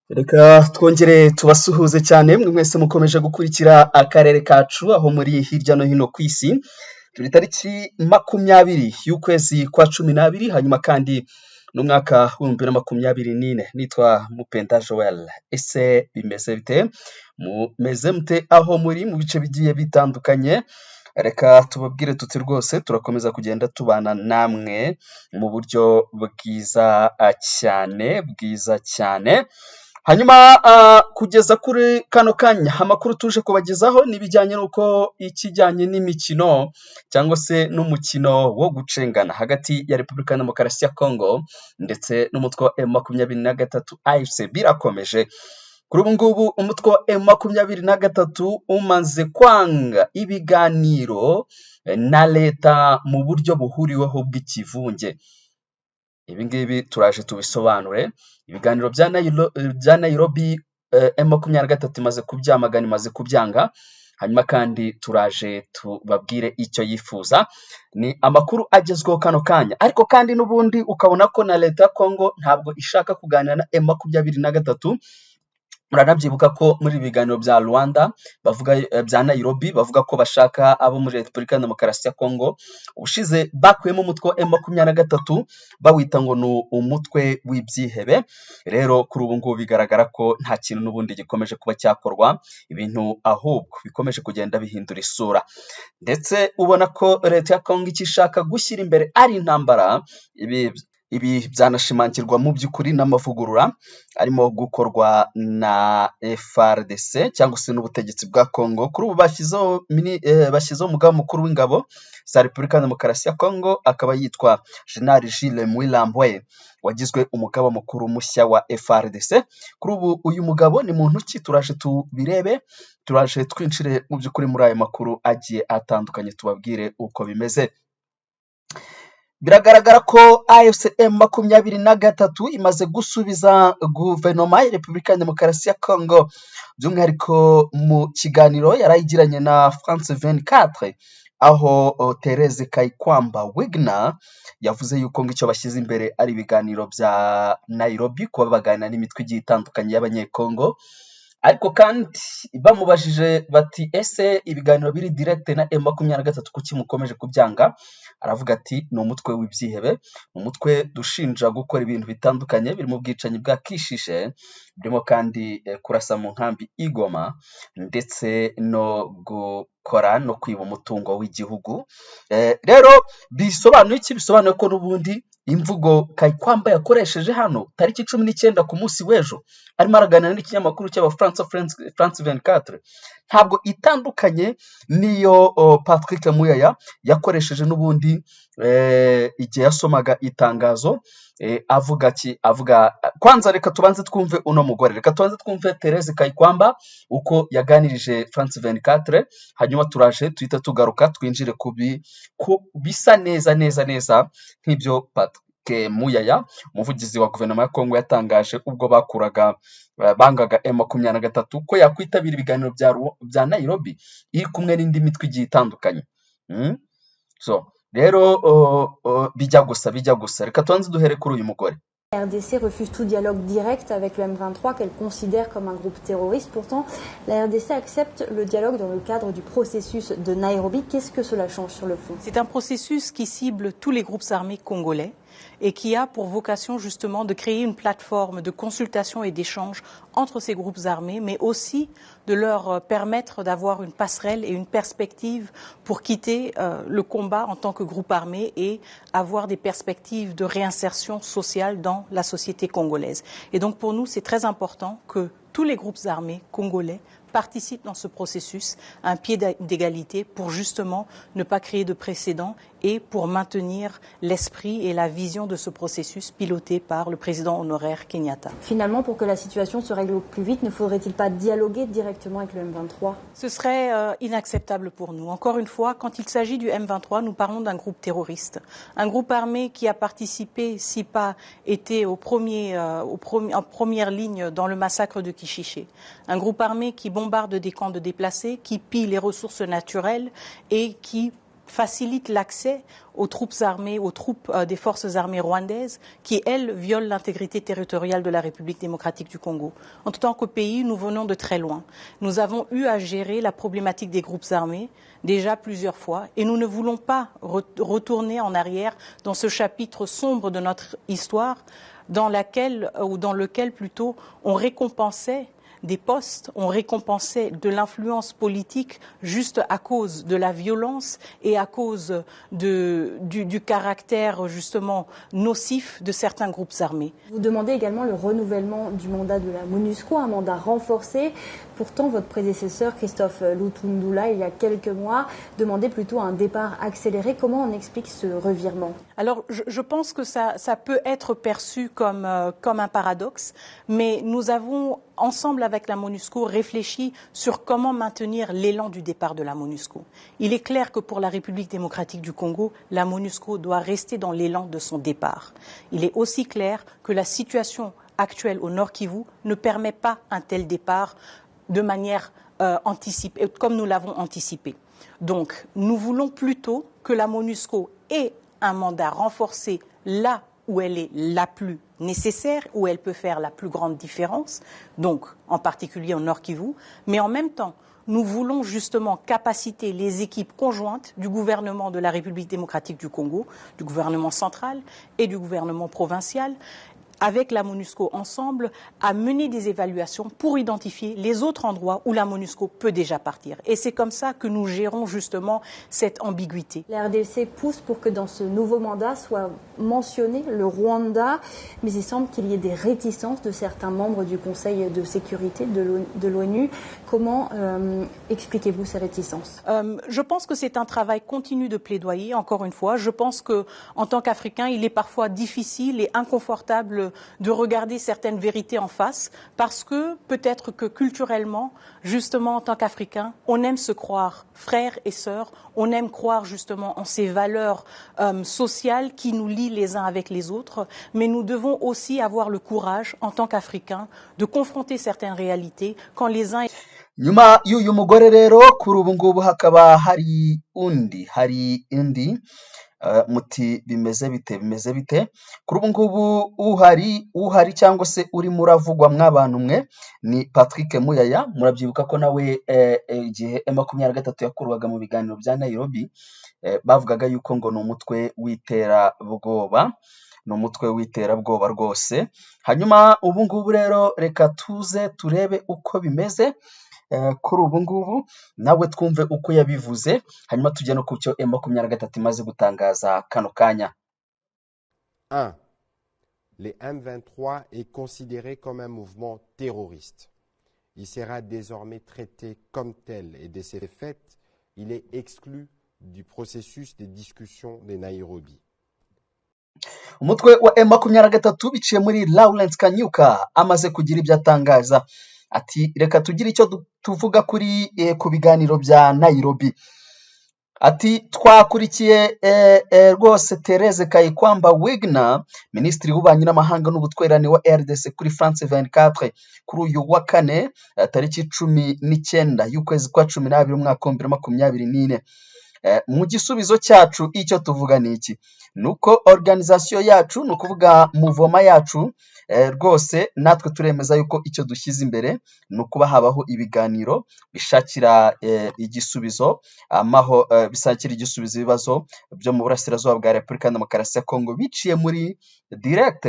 Reka twongere tubasuhuze cyane mwe mwese mukomeje gukurikira akarere kacu aho muri hirya no hino ku isi. Turi tariki 20 y'ukwezi kwa 12 hanyuma kandi n'umwaka w'ibihumbi bibiri na 24. Nitwa Mupenda Joel. Ese bimeze bite? Mumeze mute aho muri mu bice bigiye bitandukanye? Reka tubabwire tuti rwose turakomeza kugenda tubana namwe mu buryo bwiza cyane. Hanyuma kugeza kuri kano kanya amakuru tuje kubagezaho n'ibijyanye n'uko ikijyanye n'imikino cyangwa se n'umukino wo gucengana hagati ya Repubulika ya Demokarasi ya Congo ndetse n'umutwe wa M23 AFC birakomeje. Kuri ubu ngubu umutwe wa M23 umaze kwanga ibiganiro na leta mu buryo buhuriweho bw'ikivunge. Ibi ngibi turaje tubisobanure. Ibiganiro bya Nairobi M23 imaze kubyamagana, imaze kubyanga. Hanyuma kandi turaje tubabwire icyo yifuza. Ni amakuru agezweho kano kanya, ariko kandi n'ubundi ukabona ko na leta ya Congo ntabwo ishaka kuganira na M23. Muranabyibuka ko muri ibiganiro bya Rwanda bavuga bya Nairobi bavuga ko bashaka abo muri Repubulika ya Demokarasi ya Congo. Ubushize bakuyemo umutwe wa M23 bawita ngo ni umutwe w'ibyihebe. Rero kuri ubu ngubu bigaragara ko nta kintu n'ubundi gikomeje kuba cyakorwa, ibintu ahubwo bikomeje kugenda bihindura isura, ndetse ubona ko leta ya Congo ikishaka gushyira imbere ari intambara. Ibi byanashimangirwa mu by'ukuri n'amavugurura arimo gukorwa na FARDC cyangwa se n'ubutegetsi bwa Congo. Kuri ubu bashyizeho umugaba mukuru w'ingabo za Repubulika ya Demokarasi ya Congo, akaba yitwa General Jules Muilambwe, wagizwe umugaba mukuru mushya wa FARDC. Kuri ubu uyu mugabo ni muntu ki? Turaje tubirebe, turaje twinjire mu by'ukuri muri aya makuru agiye atandukanye tubabwire uko bimeze. Biragaragara ko AFC M23 imaze gusubiza guverinoma ya Repubulika ya Demokarasi ya Congo, by'umwihariko mu kiganiro yarayigiranye na France 24, aho Thérèse Kayikwamba Wagner yavuze yuko ngo icyo bashyize imbere ari ibiganiro bya Nairobi, kuba baganira n'imitwe igiye itandukanye y'abanyekongo. Ariko kandi bamubajije bati ese ibiganiro biri direct na M23 kuki mukomeje kubyanga? Aravuga ati ni umutwe w'ibyihebe, umutwe dushinja gukora ibintu bitandukanye birimo ubwicanyi bwa Kishishe, birimo kandi kurasa mu nkambi Igoma, ndetse no gukora no kwiba umutungo w'igihugu. Rero bisobanuye iki? Bisobanuye ko n'ubundi imvugo Kayikwamba yakoresheje hano tariki 19 ku munsi w'ejo arimo araganira n'ikinyamakuru cy'Abafaransa France 24 ntabwo itandukanye niyo Patrick Muyaya yakoresheje n'ubundi igihe yasomaga itangazo. Avuga kwanza, reka tubanze twumve uno mugore, reka tubanze twumve Thérèse Kayikwamba uko yaganirije France 24, hanyuma turaje tuhita tugaruka twinjire ku bisa neza nk'ibyo Patrick Muyaya, umuvugizi wa guverinoma ya Congo, yatangaje ubwo bangaga M23 ko yakwitabira ibiganiro bya Nairobi iri kumwe n'indi mitwe igiye itandukanye. Rero bijya gusa reka tubanze duhere kuri uyu mugore. La RDC refuse tout dialogue direct avec le M23 qu'elle considère comme un groupe terroriste. Pourtant, la RDC accepte le dialogue dans le cadre du processus de Nairobi. Qu'est-ce que cela change sur le fond? C'est un processus qui cible tous les groupes armés congolais et qui a pour vocation justement de créer une plateforme de consultation et d'échange entre ces groupes armés, mais aussi de leur permettre d'avoir une passerelle et une perspective pour quitter le combat en tant que groupe armé et avoir des perspectives de réinsertion sociale dans la société congolaise. Et donc pour nous, c'est très important que tous les groupes armés congolais participent dans ce processus à un pied d'égalité pour justement ne pas créer de précédent et pour maintenir l'esprit et la vision de ce processus piloté par le président honoraire Kenyatta. Finalement, pour que la situation se règle au plus vite, ne faudrait-il pas dialoguer directement avec le M23? Ce serait inacceptable pour nous. Encore une fois, quand il s'agit du M23, nous parlons d'un groupe terroriste. Un groupe armé qui a participé, si pas été en première ligne dans le massacre de Kishishe. Un groupe armé qui bombarde des camps de déplacés, qui pille les ressources naturelles et qui facilite l'accès aux troupes armées, aux troupes des forces armées rwandaises qui, elles, violent l'intégrité territoriale de la République démocratique du Congo. En tant que pays, nous venons de très loin. Nous avons eu à gérer la problématique des groupes armés déjà plusieurs fois et nous ne voulons pas retourner en arrière dans ce chapitre sombre de notre histoire dans lequel plutôt on récompensait des postes, on récompensait de l'influence politique juste à cause de la violence et à cause du caractère justement nocif de certains groupes armés. Vous demandez également le renouvellement du mandat de la MONUSCO, un mandat renforcé. Pourtant, votre prédécesseur Christophe Lutundula, il y a quelques mois, demandait plutôt un départ accéléré. Comment on explique ce revirement? Alors, je pense que ça peut être perçu comme un paradoxe, mais nous avons ensemble avec la MONUSCO réfléchi sur comment maintenir l'élan du départ de la MONUSCO. Il est clair que pour la République démocratique du Congo, la MONUSCO doit rester dans l'élan de son départ. Il est aussi clair que la situation actuelle au Nord Kivu ne permet pas un tel départ de manière anticipée, comme nous l'avons anticipé. Donc, nous voulons plutôt que la MONUSCO ait un mandat renforcé là où elle est la plus nécessaire, où elle peut faire la plus grande différence, donc en particulier au Nord Kivu, mais en même temps, nous voulons justement capaciter les équipes conjointes du gouvernement de la République démocratique du Congo, du gouvernement central et du gouvernement provincial, avec la MONUSCO ensemble, à mener des évaluations pour identifier les autres endroits où la MONUSCO peut déjà partir. Et c'est comme ça que nous gérons justement cette ambiguïté. La RDC pousse pour que dans ce nouveau mandat soit mentionné le Rwanda, mais il semble qu'il y ait des réticences de certains membres du Conseil de sécurité de l'ONU. Comment expliquez-vous ces réticences? Je pense que c'est un travail continu de plaidoyer, encore une fois. Je pense qu'en tant qu'Africain, il est parfois difficile et inconfortable de regarder certaines vérités en face, parce que peut-être que culturellement, justement en tant qu'Africains, on aime se croire frères et sœurs, on aime croire justement en ces valeurs sociales qui nous lient les uns avec les autres, mais nous devons aussi avoir le courage en tant qu'Africains de confronter certaines réalités quand les uns... nyuma y'uyu mugore rero kuri ubu ngubu hakaba hari indi muti bimeze bite kuri ubu ngubu uhari cyangwa se urimo uravugwa mw'abantu mwe ni Patrick Muyaya. Murabyibuka ko nawe igihe M23 yakurwaga mu biganiro bya Nairobi bavugaga yuko ngo ni umutwe w'iterabwoba, rwose. Hanyuma ubu ngubu rero reka tuze turebe uko bimeze kuri ubu ngubu, nawe twumve uko yabivuze, hanyuma tujya no ku cyo M23 imaze gutangaza kano kanya. 1. Les M23 est considéré comme un mouvement terroriste. Il sera désormais traité comme tel et de ces faits, il est exclu du processus de discussion de Nairobi. Umutwe wa M23 biciye muri Lawrence Kanyuka amaze kugira ibyo atangaza. Ati reka tugire icyo tuvuga kuri ku biganiro bya Nairobi. Ati twakurikiye rwose Therese Kayikwamba Wagner, Minisitiri w'Ububanyi n'Amahanga n'Ubutwererane wa RDC kuri France 24 kuri uyu wa kane tariki 19 y'ukwezi kwa 12 umwaka wa 2024. Mu gisubizo cyacu icyo tuvuga ni iki? Nuko organisation yacu, ni ukuvuga muvoma yacu, rwose natwe turemeza yuko icyo dushyize imbere ni ukuba habaho ibiganiro bishakira igisubizo bisakira igisubizo ibibazo byo mu burasirazuba bwa Repubulika Demokarasi ya Kongo biciye muri direct,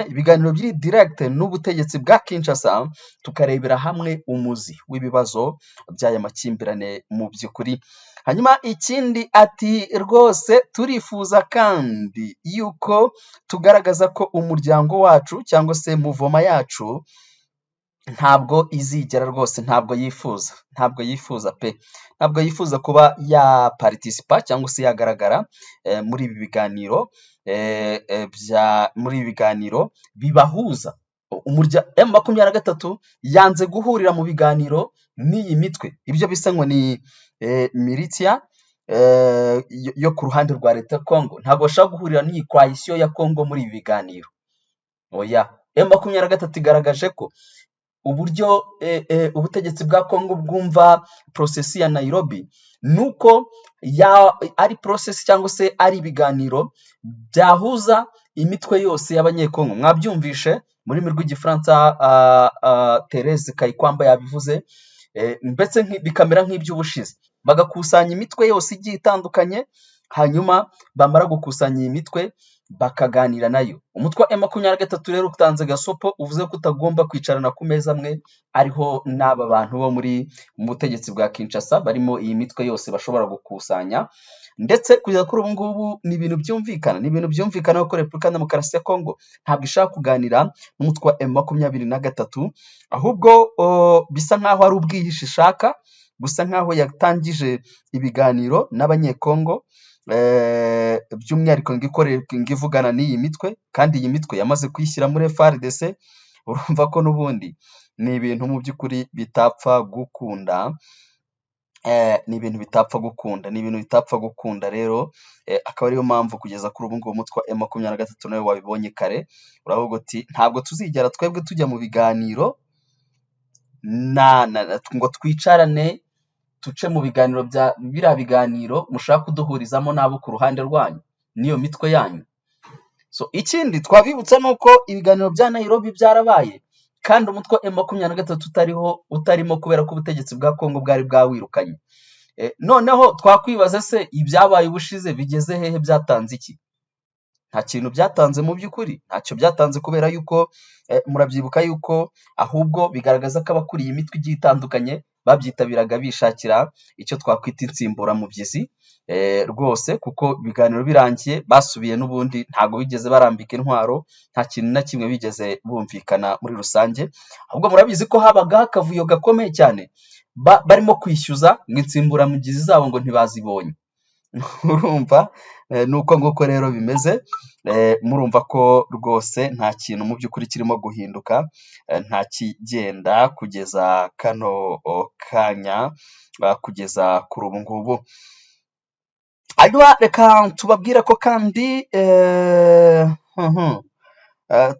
ibiganiro biri direct n'ubutegetsi bwa Kinshasa, tukarebera hamwe umuzi w'ibibazo by'aya makimbirane mu by'ukuri. Hanyuma ikindi ati rwose turifuza kandi yuko tugaragaza ko umuryango wacu cyangwa se muvoma yacu ntabwo izigera rwose, ntabwo yifuza kuba ya participa cyangwa se yagaragara muri ibi biganiro bibahuza. M23 yanze guhurira mu biganiro n'iyi mitwe, ibyo bisa ngo ni militia yo ku ruhande rwa leta Congo. Ntabwo bashaka guhurira n'iyi coalition ya Congo muri ibi biganiro. Oya, M23 igaragaje ko uburyo ubutegetsi bwa Kongo bwumva process ya Nairobi, nuko ari process cyangwa se ari ibiganiro byahuza imitwe yose y'abanyekongo. Mwabyumvishe muri rurimi rw'igifaransa Therese Kayikwamba yabivuze, ndetse bikamera nk'iby'ubushize, bagakusanya imitwe yose igiye itandukanye, hanyuma bamara gukusanya iyi mitwe bakaganira nayo. Umutwe wa M23 rero utanze gasopo, uvuze ko utagomba kwicarana ku meza amwe ariho n'aba bantu bo muri mu butegetsi bwa Kinshasa barimo iyi mitwe yose bashobora gukusanya, ndetse kugeza kuri ubu ngubu ni ibintu byumvikana ko Repubulika ya Demokarasi ya Kongo ntabwo ishaka kuganira n'umutwe wa M23, ahubwo bisa nkaho ari ubwihishe ishaka, gusa nkaho yatangije ibiganiro n'abanyekongo, by'umwihariko ngivugana n'iyi mitwe, kandi iyi mitwe yamaze kuyishyira muri FARDC. Urumva ko n'ubundi ni ibintu mu by'ukuri bitapfa gukunda, ni ibintu bitapfa gukunda rero, akaba ariyo mpamvu kugeza kuri ubu ngubu umutwe wa M23 nawe wabibonye kare, uravuga uti ntabwo tuzigera twebwe tujya mu biganiro ngo twicarane tuce mu biganiro bya biriya biganiro mushaka kuduhurizamo n'abo ku ruhande rwanyu n'iyo mitwe yanyu. So ikindi twabibutsa nuko ibiganiro bya Nairobi byarabaye, kandi umutwe wa M23 utarimo kubera ko ubutegetsi bwa Kongo bwari bwawirukanye. Noneho twakwibaza se ibyabaye ubushize bigeze hehe, byatanze iki? Nta kintu byatanze mu by'ukuri, ntacyo byatanze, kubera yuko murabyibuka yuko ahubwo bigaragaza ko abakuriye imitwe igiye itandukanye babyitabiraga bishakira icyo twakwita insimburamubyizi rwose, kuko ibiganiro birangiye basubiye n'ubundi ntabwo bigeze barambika intwaro, nta kintu na kimwe bigeze bumvikana muri rusange, ahubwo murabizi ko habagaho akavuyo gakomeye cyane, barimo kwishyuza ngo insimburamubyizi zabo ngo ntibazibonye. Urumva nuko nguko rero bimeze, murumva ko rwose nta kintu mu by'ukuri kirimo guhinduka, nta kigenda kugeza kano kanya, kugeza kuri ubu ngubu. Hanyuma reka tubabwira ko kandi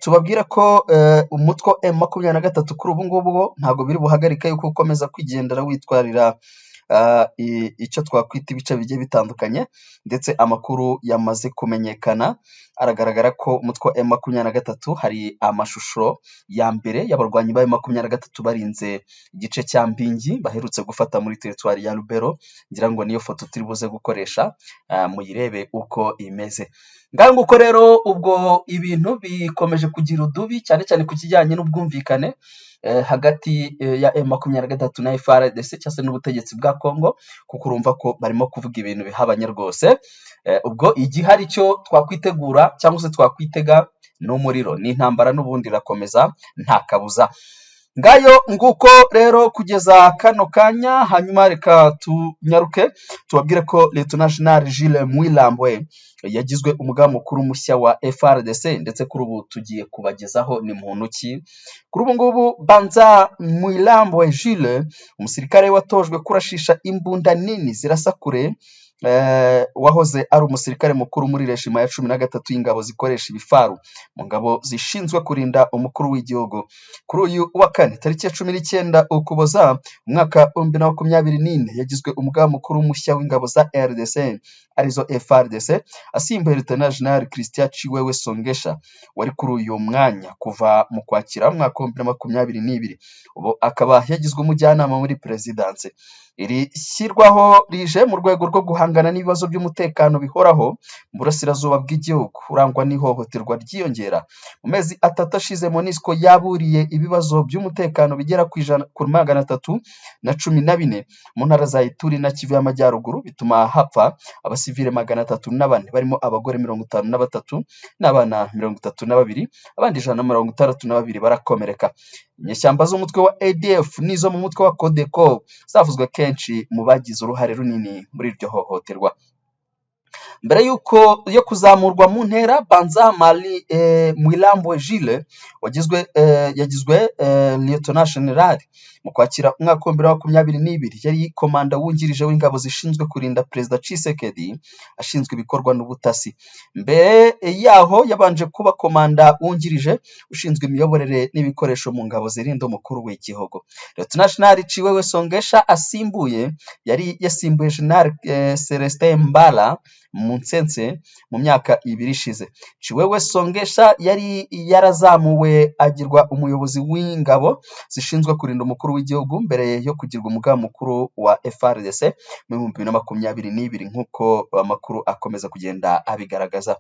tubabwira ko umutwe wa M23 kuri ubu ngubu ntabwo biri buhagarika yuko ukomeza kwigendera witwarira icyo twakwita ibice bigiye bitandukanye, ndetse amakuru yamaze kumenyekana. Aragaragara ko umutwe wa M23 hari amashusho ya mbere y'abarwanyi ba M23 barinze igice cya Mbingi baherutse gufata muri teritwari ya Lubero, ngira ngo niyo foto turi buze gukoresha muyirebe uko imeze. Nguko rero ubwo ibintu bikomeje kugira udubi, cyane cyane ku kijyanye n'ubwumvikane hagati ya M23 na FARDC cyangwa se n'ubutegetsi bwa Kongo, kuko urumva ko barimo kuvuga ibintu bihabanye rwose. Ubwo igihari cyo twakwitegura cyangwa se twakwitega n'umuriro, n'intambara n'ubundi irakomeza nta kabuza. Ngayo nguko rero kugeza kano kanya. Hanyuma reka tunyaruke tubabwire ko Lieutenant General Jules Mwilambwe yagizwe umugaba mukuru mushya wa FARDC, ndetse kuri ubu tugiye kubagezaho ni muntu ki. Kuri ubu ngubu Banza Mwilambwe Jules, umusirikare watojwe kurashisha imbunda nini zirasa kure, wahoze ari umusirikare mukuru muri rejima ya 13 y'ingabo zikoresha ibifaru mu ngabo zishinzwe kurinda umukuru w'igihugu. Kuri uyu wa kane tariki ya 19 Ukuboza umwaka 2024 yagizwe umugaba mukuru mushya w'ingabo za RDC arizo FARDC, asimbuye Lieutenant General Christian Chiwewe Songesha wari kuri uyu mwanya kuva mu Kwakira umwaka 2022. Ubu akaba yagizwe umujyanama muri Presidence. Iri shyirwaho rije mu rwego rwo guhangana n'ibibazo by'umutekano bihoraho mu burasirazuba bw'igihugu urangwa n'ihohoterwa ryiyongera. Mu mezi 3 ashize MONUSCO yaburiye ibibazo by'umutekano bigera ku 314 mu ntara za Ituri na Kivu y'Amajyaruguru, bituma hapfa abasivile 304 barimo abagore 53 n'abana 32, abandi 162 barakomereka. Inyeshyamba z'umutwe wa ADF nizo mu mutwe wa Codeco zavuzwe kenshi mu bagize uruhare runini muri iryo hohoterwa. mbere yo kuzamurwa mu ntera, Banza Mali Mwilambwe Jules yagizwe Lieutenant General mu kwakira umwaka wa 2022. Yari komanda wungirije w'ingabo zishinzwe kurinda Perezida Tshisekedi, ashinzwe ibikorwa n'ubutasi. Mbere yaho yabanje kuba komanda wungirije ushinzwe imiyoborere n'ibikoresho mu ngabo zirinda umukuru w'igihugu. Lieutenant General Chiwewe Songesha yari yasimbuye General Celestin Mbala Munsense mu myaka 2 ishize. Chiwewe Songesha yari yarazamuwe agirwa umuyobozi w'ingabo zishinzwe kurinda umukuru w'igihugu mbere yo kugirwa umugaba mukuru wa FARDC mu 2022 nk'uko amakuru akomeza kugenda abigaragaza.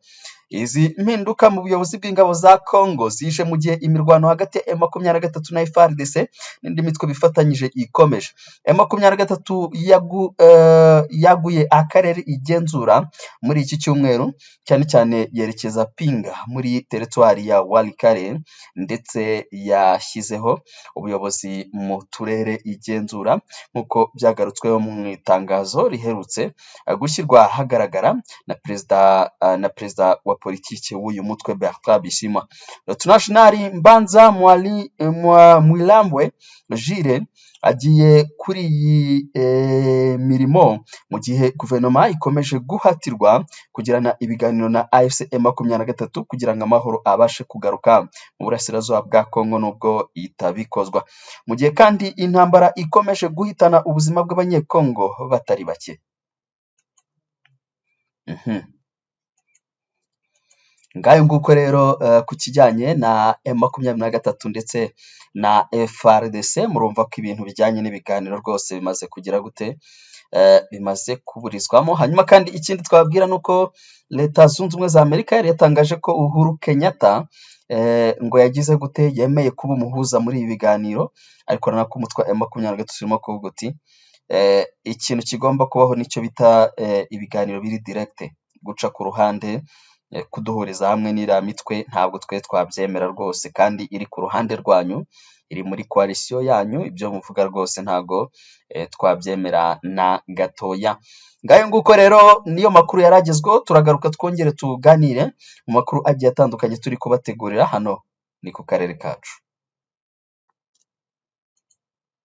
Izi mpinduka mu buyobozi bw'ingabo za Congo zije mu gihe imirwano hagati ya M23 na FARDC n'indi mitwe bifatanyije ikomeje. M23 yaguye akarere igenzura muri iki cyumweru, cyane cyane yerekeza Pinga muri teritwari ya Walikale, ndetse yashyizeho ubuyobozi mu turere igenzura nk'uko byagarutsweho mu itangazo riherutse gushyirwa hagaragara na perezida wa politiki w'uyu mutwe Bertrand Bisimwa. Lieutenant General Mbanza Mwilambwe Jules agiye kuri iyi mirimo mu gihe guverinoma ikomeje guhatirwa kugirana ibiganiro na AFC M23 kugira ngo amahoro abashe kugaruka mu burasirazuba bwa Kongo nubwo itabikozwa, mu gihe kandi intambara ikomeje guhitana ubuzima bw'abanyekongo batari bake. Ngayo nguko rero ku kijyanye na M23 ndetse na FARDC, murumva ko ibintu bijyanye n'ibiganiro rwose bimaze kugira gute, bimaze kuburizwamo. Hanyuma kandi ikindi twababwira nuko Leta Zunze Ubumwe za Amerika yari yatangaje ko Uhuru Kenyatta ngo yagize gute, yemeye kuba umuhuza muri ibi biganiro, ariko nanako umutwe wa M23 urimo kuvuga uti ikintu kigomba kubaho nicyo bita ibiganiro biri direct, guca ku ruhande, kuduhuriza hamwe n'iriya mitwe ntabwo twe twabyemera rwose, kandi iri ku ruhande rwanyu, iri muri coalition yanyu, ibyo muvuga rwose ntabwo twabyemera na gatoya. Ngayo nguko rero niyo makuru yaragezweho, turagaruka twongere tuganire mu makuru agiye atandukanye turi kubategurira hano ni ku karere kacu.